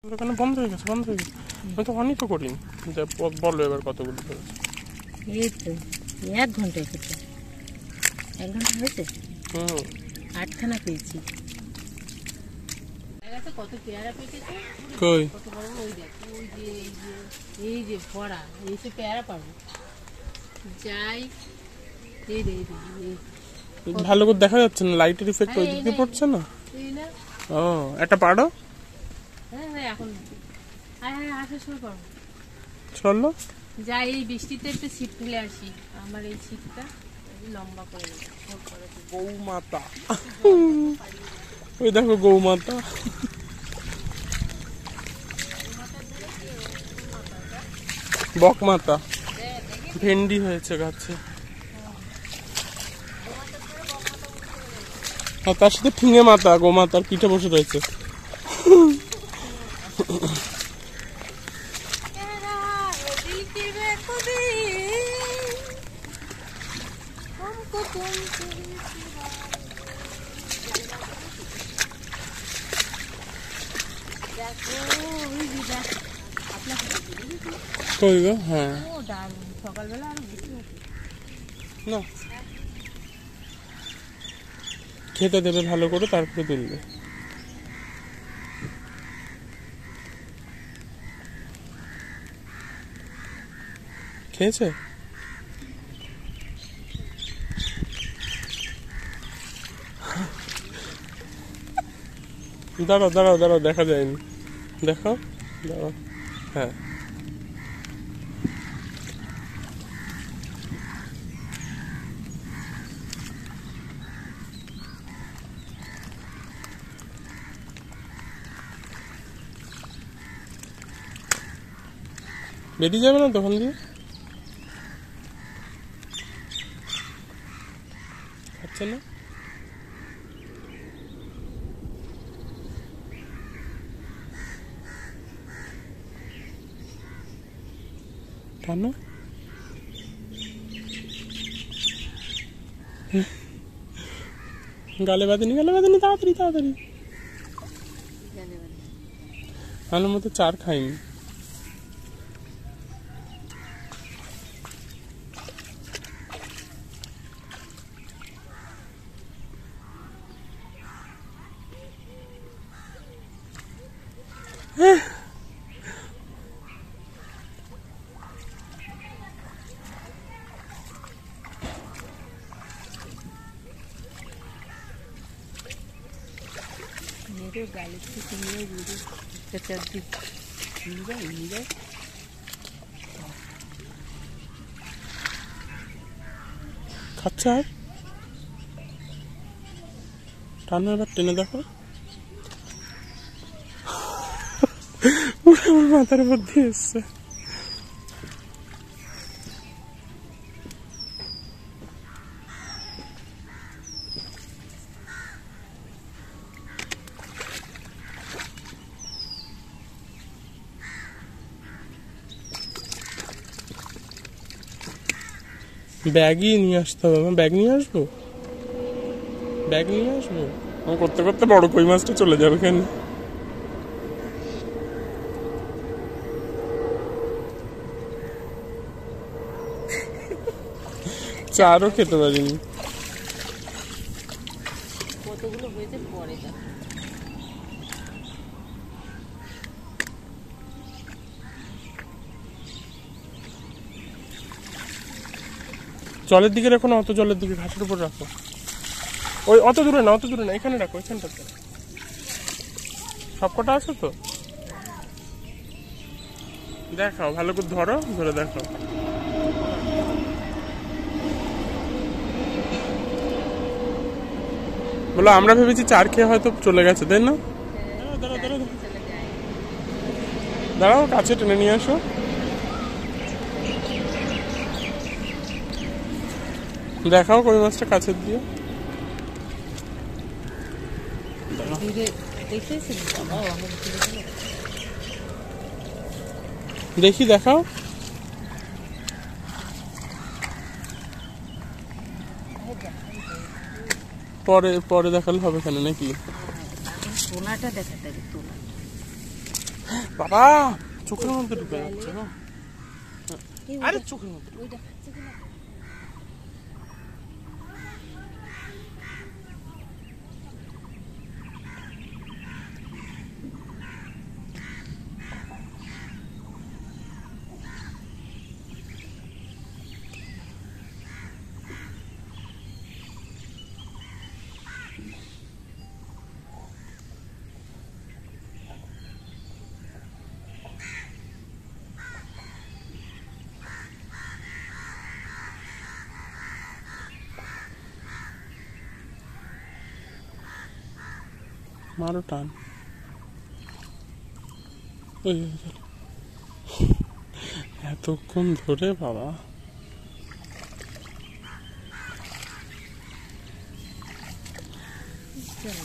দোকানে বন্ধ হয়ে গেছে আমি তো অনেক তো করিনি। বলো এবার কতগুলো করেছে? এই তো 1 ঘন্টা এসেছে। 1 ঘন্টা হয়েছে। 8খানা পেয়েছি। কত পেয়ারা পেকেছে কই কত বড় ওই দেখ এই যে ভরা এইসব পেয়ারা পাবো যাই এই রে ভালো করে দেখা যাচ্ছে না, লাইটের ইফেক্ট ওই দিকে পড়ছে না। ও একটা পাড়ো। হ্যাঁ এখন আসার সময় পাবো। চলো যাই এই বৃষ্টিতে একটু ছিট ফেলে আসি। আমার এই ছিটটা লম্বা করে গৌমাতা, ওই দেখো গৌমাতা। বকমাতা ভেন্ডি হয়েছে গাছে, আর তার সাথে ফিঙে মাতা গোমাতার পিঠে বসে রয়েছে। কই গো? হ্যাঁ সকালবেলা না খেতে দেবে ভালো করে, তারপরে তুলবে। খেয়েছে? দাঁড়াও দাঁড়াও দাঁড়াও, দেখা যায়নি, দেখো দাঁড়াও। হ্যাঁ বেরিয়ে যাবে না দোকান দিয়ে? আচ্ছা না কেন? গালে বাঁধেনি তাড়াতাড়ি তাড়াতাড়ি। আমার মতো চার খাইনি। খাচ্ছে আর টানো, এবার টেনে দেখো। ওর মাথার উপর দিয়ে এসছে। ব্যাগই নিয়ে আসতে হবে। আমার ব্যাগ নিয়ে আসবো, ব্যাগ নিয়ে আসবো। আমি করতে করতে বড় কই মাছটা চলে যাবে কেন? চারও খেতে পারিনি। কতগুলো হয়েছে পরে জলের দিকে রাখো না, অত জলের দিকে, ঘাসের উপর রাখো। ওই অত দূরে না, এখানে রাখো, এখানটাতে। সবকটা আছে তো? দেখাও ভালো করে, ধরো, ধরে দেখো। বলো আমরা ভেবেছি চার খেয়ে হয়তো চলে গেছে, তাই না? দাঁড়াও কাছে টেনে নিয়ে আসো। দেখাও কই মাছটা কাছের দিয়ে। দেখি দেখাও। পরে পরে দেখালে হবে কেন নাকি? তোলাটা দেখাতে হবে, তোলা বাবা চোখের মধ্যে ঢুকে যাচ্ছে না। আরে চোখের মধ্যে ওইটা খাচ্ছে কিনা? মারো টান। এতক্ষণ ধরে বাবা চলো